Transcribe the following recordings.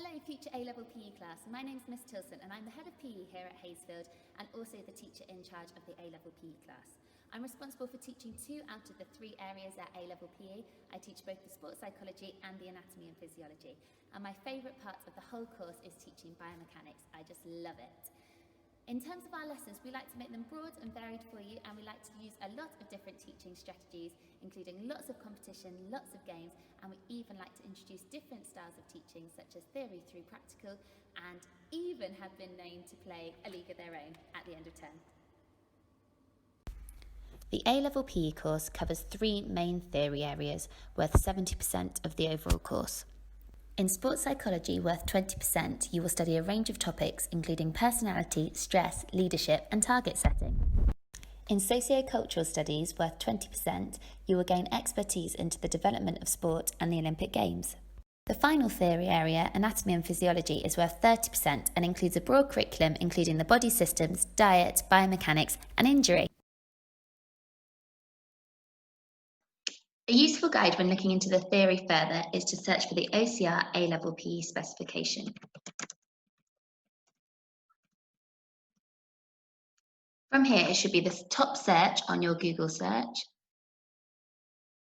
Hello future A-level PE class, my name's Miss Tilson and I'm the head of PE here at Haysfield and also the teacher in charge of the A-level PE class. I'm responsible for teaching 2 out of the 3 areas at A-level PE. I teach both the sports psychology and the anatomy and physiology. And my favourite part of the whole course is teaching biomechanics. I just love it. In terms of our lessons, we like to make them broad and varied for you, and we like to use a lot of different teaching strategies, including lots of competition, lots of games, and we even like to introduce different styles of teaching, such as theory through practical, and even have been named to play a league of their own at the end of term. The A-level PE course covers 3 main theory areas, worth 70% of the overall course. In sports psychology, worth 20%, you will study a range of topics including personality, stress, leadership and target setting. In socio-cultural studies, worth 20%, you will gain expertise into the development of sport and the Olympic Games. The final theory area, anatomy and physiology, is worth 30% and includes a broad curriculum including the body systems, diet, biomechanics and injury. A useful guide when looking into the theory further is to search for the OCR A-level PE specification. From here, it should be the top search on your Google search.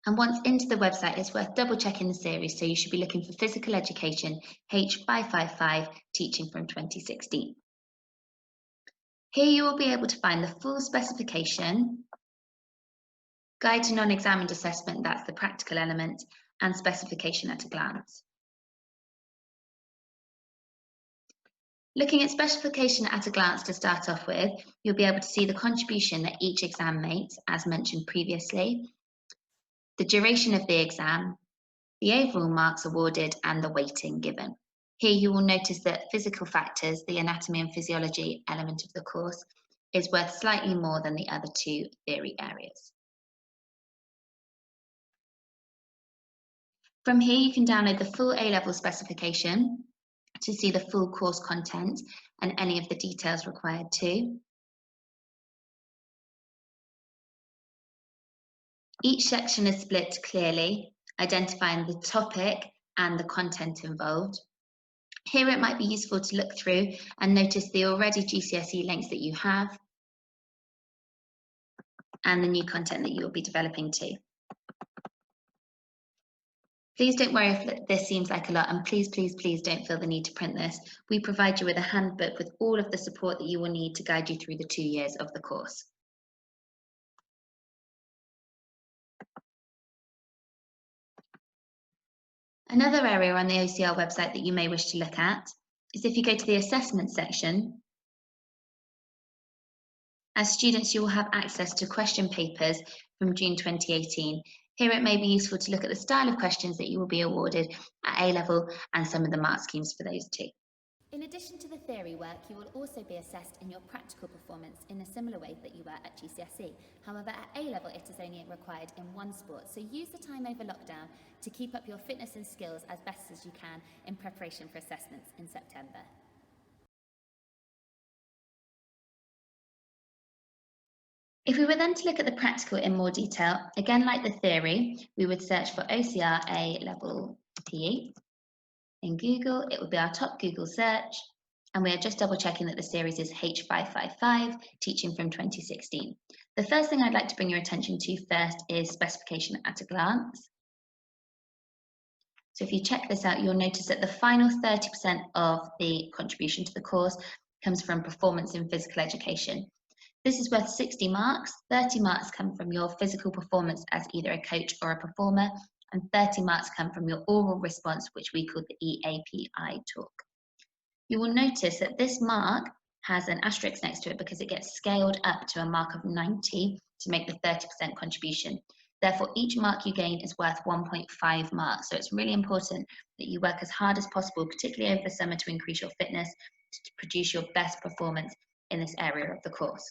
And once into the website, it's worth double checking the series, so you should be looking for Physical Education H555 Teaching from 2016. Here you will be able to find the full specification, Guide to Non-Examined Assessment, that's the practical element, and specification at a glance. Looking at specification at a glance to start off with, you'll be able to see the contribution that each exam makes, as mentioned previously, the duration of the exam, the overall marks awarded, and the weighting given. Here you will notice that physical factors, the anatomy and physiology element of the course, is worth slightly more than the other 2 theory areas. From here, you can download the full A-level specification to see the full course content and any of the details required too. Each section is split clearly, identifying the topic and the content involved. Here it might be useful to look through and notice the already GCSE links that you have and the new content that you will be developing too. Please don't worry if this seems like a lot, and please don't feel the need to print this. We provide you with a handbook with all of the support that you will need to guide you through the 2 years of the course. Another area on the OCR website that you may wish to look at is if you go to the assessment section. As students, you will have access to question papers from June 2018. Here it may be useful to look at the style of questions that you will be awarded at A-level and some of the mark schemes for those too. In addition to the theory work, you will also be assessed in your practical performance in a similar way that you were at GCSE. However, at A-level it is only required in 1 sport, so use the time over lockdown to keep up your fitness and skills as best as you can in preparation for assessments in September. If we were then to look at the practical in more detail, again like the theory, we would search for OCR A-level PE. In Google, it would be our top Google search, and we are just double checking that the series is H555, Teaching from 2016. The first thing I'd like to bring your attention to first is specification at a glance. So if you check this out, you'll notice that the final 30% of the contribution to the course comes from performance in physical education. This is worth 60 marks. 30 marks come from your physical performance as either a coach or a performer, and 30 marks come from your oral response, which we call the EAPI talk. You will notice that this mark has an asterisk next to it because it gets scaled up to a mark of 90 to make the 30% contribution. Therefore, each mark you gain is worth 1.5 marks. So it's really important that you work as hard as possible, particularly over the summer, to increase your fitness, to produce your best performance in this area of the course.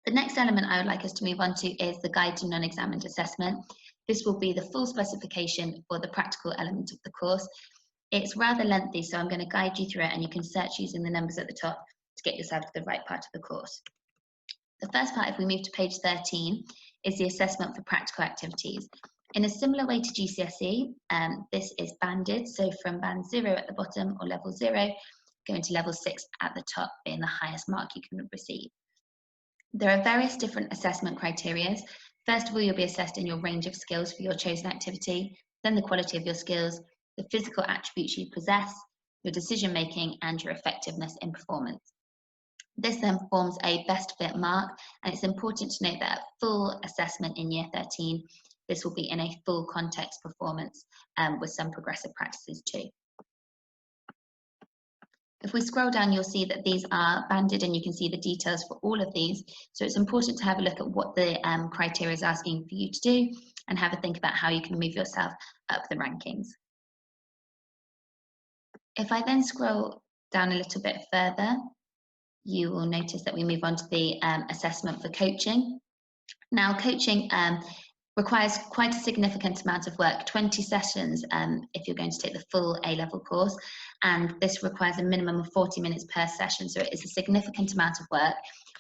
The next element I would like us to move on to is the Guide to Non-Examined Assessment. This will be the full specification for the practical element of the course. It's rather lengthy, so I'm going to guide you through it and you can search using the numbers at the top to get yourself to the right part of the course. The first part, if we move to page 13, is the assessment for practical activities. In a similar way to GCSE, this is banded, so from band 0 at the bottom, or level 0, going to level 6 at the top, being the highest mark you can receive. There are various different assessment criteria. First of all, you'll be assessed in your range of skills for your chosen activity, then the quality of your skills, the physical attributes you possess, your decision making, and your effectiveness in performance. This then forms a best fit mark, and it's important to note that at full assessment in year 13, this will be in a full context performance with some progressive practices too. If we scroll down, you'll see that these are banded and you can see the details for all of these. So it's important to have a look at what the criteria is asking for you to do and have a think about how you can move yourself up the rankings. If I then scroll down a little bit further, you will notice that we move on to the assessment for coaching. Now, coaching requires quite a significant amount of work, 20 sessions if you're going to take the full A-level course, and this requires a minimum of 40 minutes per session, so it is a significant amount of work.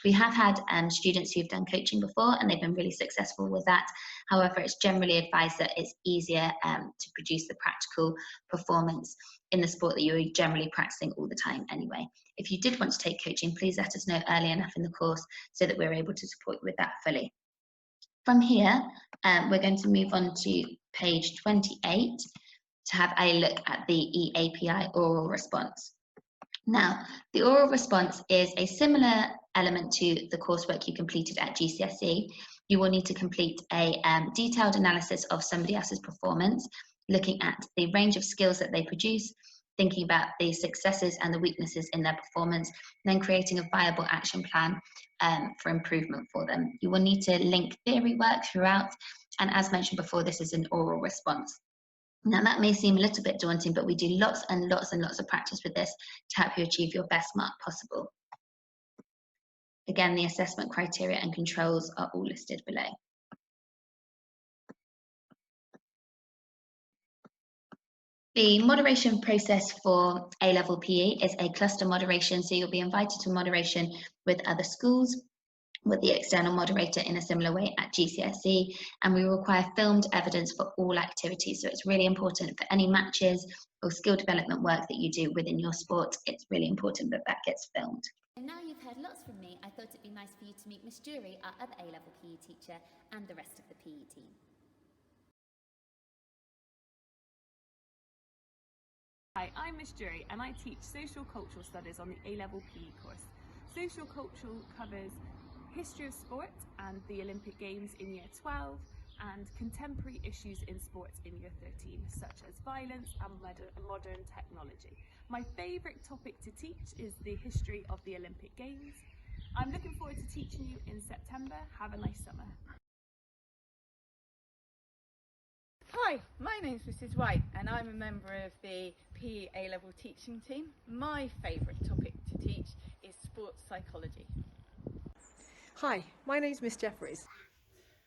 We have had students who've done coaching before and they've been really successful with that. However, it's generally advised that it's easier to produce the practical performance in the sport that you're generally practicing all the time anyway. If you did want to take coaching, please let us know early enough in the course so that we're able to support you with that fully. From here, we're going to move on to page 28 to have a look at the EAPI oral response. Now, the oral response is a similar element to the coursework you completed at GCSE. You will need to complete a detailed analysis of somebody else's performance, looking at the range of skills that they produce, thinking about the successes and the weaknesses in their performance, and then creating a viable action plan for improvement for them. You will need to link theory work throughout, and as mentioned before, this is an oral response. Now that may seem a little bit daunting, but we do lots and lots and lots of practice with this to help you achieve your best mark possible. Again, the assessment criteria and controls are all listed below. The moderation process for A-level PE is a cluster moderation, so you'll be invited to moderation with other schools, with the external moderator in a similar way at GCSE, and we require filmed evidence for all activities. So it's really important for any matches or skill development work that you do within your sport, it's really important that that gets filmed. And now you've heard lots from me, I thought it'd be nice for you to meet Miss Jury, our other A-level PE teacher, and the rest of the PE team. Hi, I'm Miss Jury and I teach Social Cultural Studies on the A-Level PE course. Social Cultural covers history of sport and the Olympic Games in Year 12 and contemporary issues in sports in Year 13, such as violence and modern technology. My favourite topic to teach is the history of the Olympic Games. I'm looking forward to teaching you in September. Have a nice summer. Hi, my name's Mrs White and I'm a member of the PE A-level teaching team. My favourite topic to teach is sports psychology. Hi, my name's Miss Jeffries.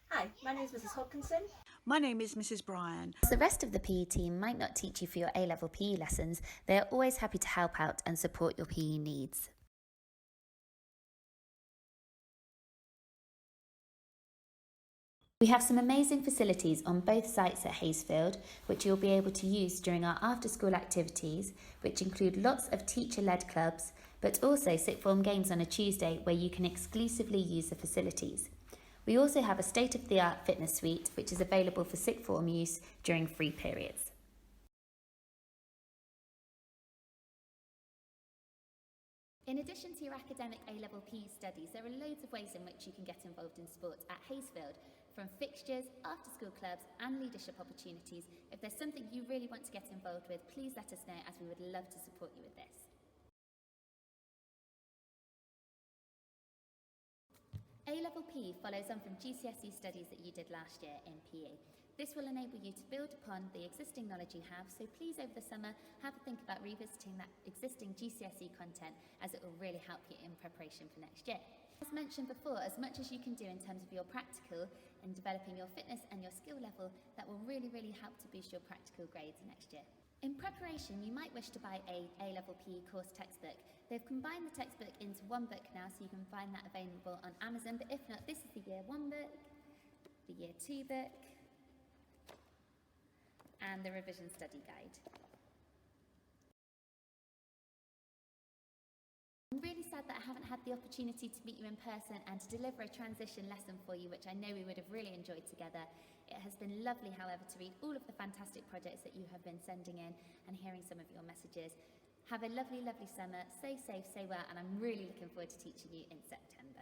Hi, my name is Mrs Hodkinson. My name is Mrs Bryan. As the rest of the PE team might not teach you for your A-level PE lessons, they are always happy to help out and support your PE needs. We have some amazing facilities on both sites at Hayesfield, which you'll be able to use during our after-school activities, which include lots of teacher-led clubs, but also sixth form games on a Tuesday where you can exclusively use the facilities. We also have a state-of-the-art fitness suite, which is available for sixth form use during free periods. In addition to your academic A-level PE studies, there are loads of ways in which you can get involved in sports at Hayesfield, from fixtures, after-school clubs and leadership opportunities. If there's something you really want to get involved with, please let us know, as we would love to support you with this. A-level PE follows on from GCSE studies that you did last year in PE. This will enable you to build upon the existing knowledge you have, so please over the summer have a think about revisiting that existing GCSE content, as it will really help you in preparation for next year. As mentioned before, as much as you can do in terms of your practical and developing your fitness and your skill level, that will really help to boost your practical grades next year. In preparation, you might wish to buy a A-level PE course textbook. They've combined the textbook into one book now, so you can find that available on Amazon, but if not, this is the Year 1 book, the Year 2 book, and the revision study guide. I'm really sad that I haven't had the opportunity to meet you in person and to deliver a transition lesson for you, which I know we would have really enjoyed together. It has been lovely, however, to read all of the fantastic projects that you have been sending in and hearing some of your messages. Have a lovely, lovely summer. Stay safe, stay well, and I'm really looking forward to teaching you in September.